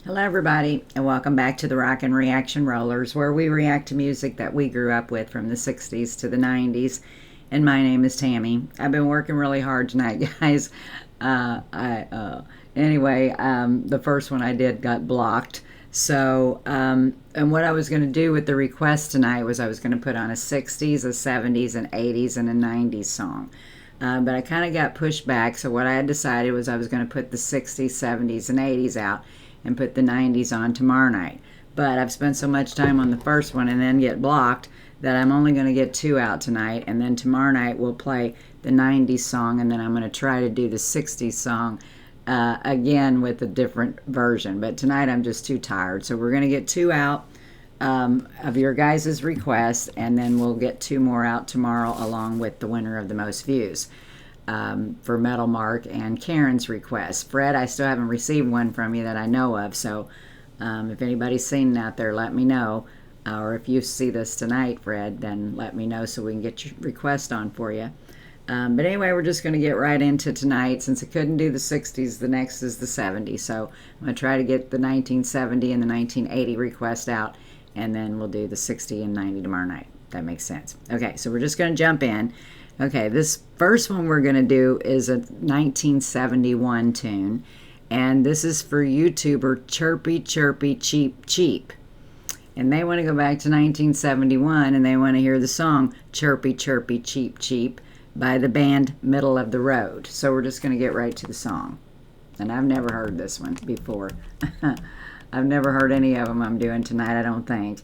Hello, everybody, and welcome back to the Rockin' Reaction Rollers, where we react to music that we grew up with from the 60s to the 90s. And my name is Tammy. I've been working really hard tonight, guys. Anyway, the first one I did got blocked. So, and what I was going to do with the request tonight was I was going to put on a 60s, a 70s, an 80s, and a 90s song. But I kind of got pushed back, so what I had decided was I was going to put the 60s, 70s, and 80s out and put the 90s on tomorrow night. But I've spent so much time on the first one and then get blocked that I'm only going to get two out tonight, and then tomorrow night we'll play the 90s song, and then I'm going to try to do the 60s song again with a different version. But tonight I'm just too tired, so we're going to get two out of your guys' request, and then we'll get two more out tomorrow along with the winner of the most views. For Metal Mark and Karen's request. Fred, I still haven't received one from you that I know of, so if anybody's seen it out there, let me know. Or if you see this tonight, Fred, then let me know so we can get your request on for you. But anyway, we're just going to get right into tonight. Since I couldn't do the 60s, the next is the 70s. So I'm going to try to get the 1970 and the 1980 request out, and then we'll do the 60 and 90 tomorrow night. That makes sense. Okay, so we're just going to jump in. Okay, this first one we're going to do is a 1971 tune, and this is for YouTuber Chirpy Chirpy Cheep. And they want to go back to 1971, and they want to hear the song Chirpy Chirpy Cheep by the band Middle of the Road. So we're just going to get right to the song. And I've never heard this one before. I've never heard any of them I'm doing tonight, I don't think.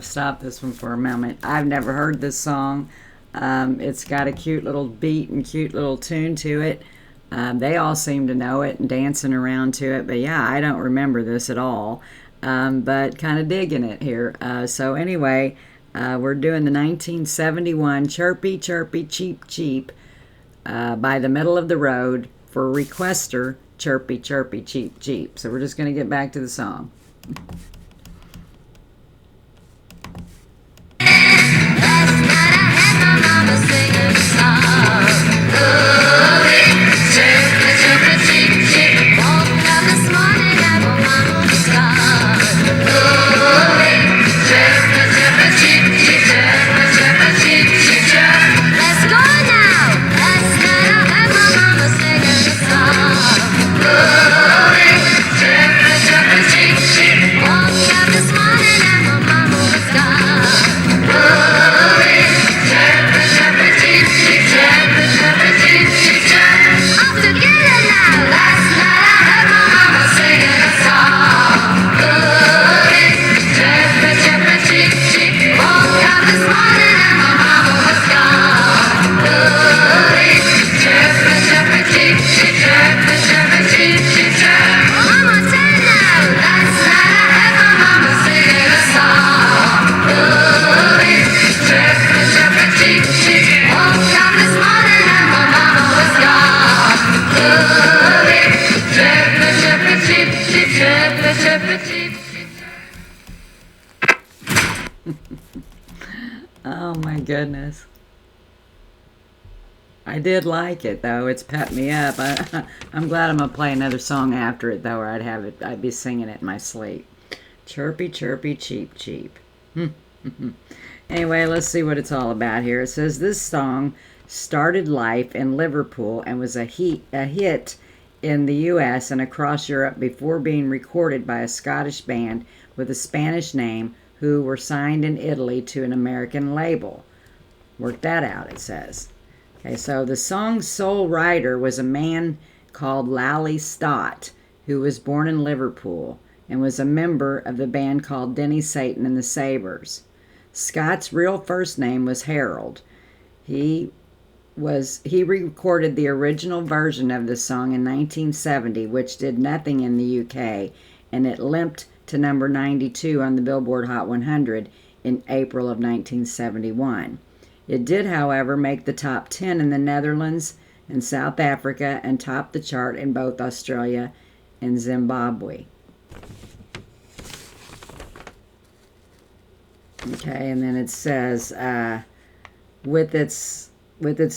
Stop this one for a moment. I've never heard this song. It's got a cute little beat and cute little tune to it. They all seem to know it and dancing around to it, but yeah, I don't remember this at all, but kind of digging it here. So anyway, we're doing the 1971 Chirpy Chirpy Cheep by the Middle of the Road for requester Chirpy Chirpy Cheep. So we're just going to get back to the song. Chirpy, chirpy, cheep, cheep. goodness. I did like it though. It's pepped me up. I'm glad I'm gonna play another song after it though, or I'd be singing it in my sleep. Chirpy, chirpy, cheep, cheep. Anyway, let's see what it's all about here. It says this song started life in Liverpool and was a hit in the U.S. and across Europe before being recorded by a Scottish band with a Spanish name who were signed in Italy to an American label. Work that out, it says. Okay, so the song's sole writer was a man called Lally Stott, who was born in Liverpool and was a member of the band called Denny Satan and the Sabers. Scott's real first name was Harold. He recorded the original version of the song in 1970, which did nothing in the UK, and it limped to number 92 on the Billboard Hot 100 in April of 1971. It did, however, make the top 10 in the Netherlands and South Africa and topped the chart in both Australia and Zimbabwe. Okay, and then it says, with its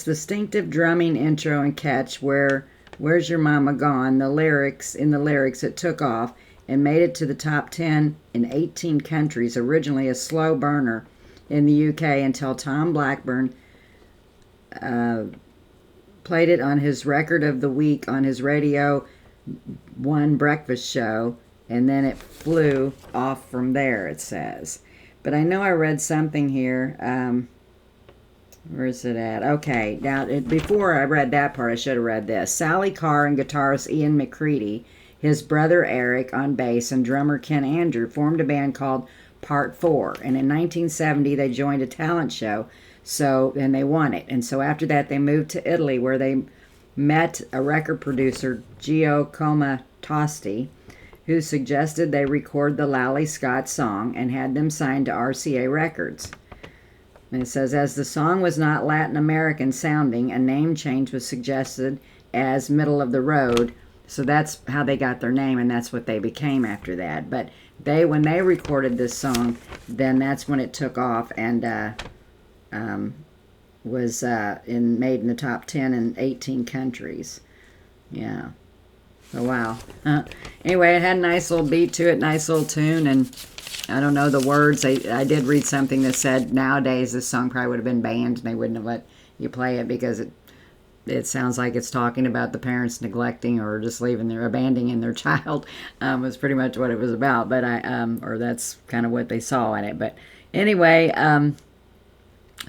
distinctive drumming intro and catch, Where's Your Mama Gone? In the lyrics, it took off and made it to the top 10 in 18 countries, originally a slow burner in the UK until Tom Blackburn played it on his Record of the Week on his Radio 1 breakfast show, and then it flew off from there, it says. But I know I read something here. Where is it at? Okay, now before I read that part, I should have read this. Sally Carr and guitarist Ian McCready, his brother Eric on bass, and drummer Ken Andrew formed a band called Part 4. And in 1970, they joined a talent show, and they won it. And so after that, they moved to Italy, where they met a record producer, Gio Comatosti, who suggested they record the Lally Scott song and had them signed to RCA Records. And it says, as the song was not Latin American sounding, a name change was suggested as Middle of the Road. So that's how they got their name, and that's what they became after that. But when they recorded this song, then that's when it took off and was made in the top 10 in 18 countries. Yeah. Oh, wow. Anyway, it had a nice little beat to it, nice little tune, and I don't know the words. I did read something that said nowadays this song probably would have been banned, and they wouldn't have let you play it because it sounds like it's talking about the parents neglecting or just abandoning their child. Was pretty much what it was about, but or that's kind of what they saw in it. But anyway,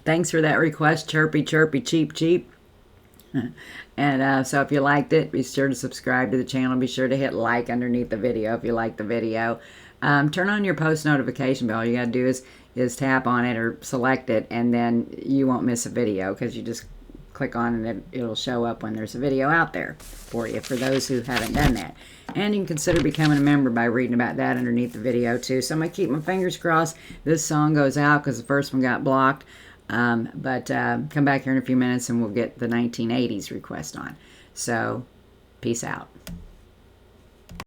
thanks for that request, Chirpy Chirpy Cheep Cheep. And so if you liked it, be sure to subscribe to the channel. Be sure to hit like underneath the video if you like the video. Turn on your post notification bell. All you got to do is tap on it or select it, and then you won't miss a video because you just click on it and it'll show up when there's a video out there for you, for those who haven't done that. And you can consider becoming a member by reading about that underneath the video too. So I'm going to keep my fingers crossed this song goes out because the first one got blocked. But come back here in a few minutes and we'll get the 1980s request on. So, peace out.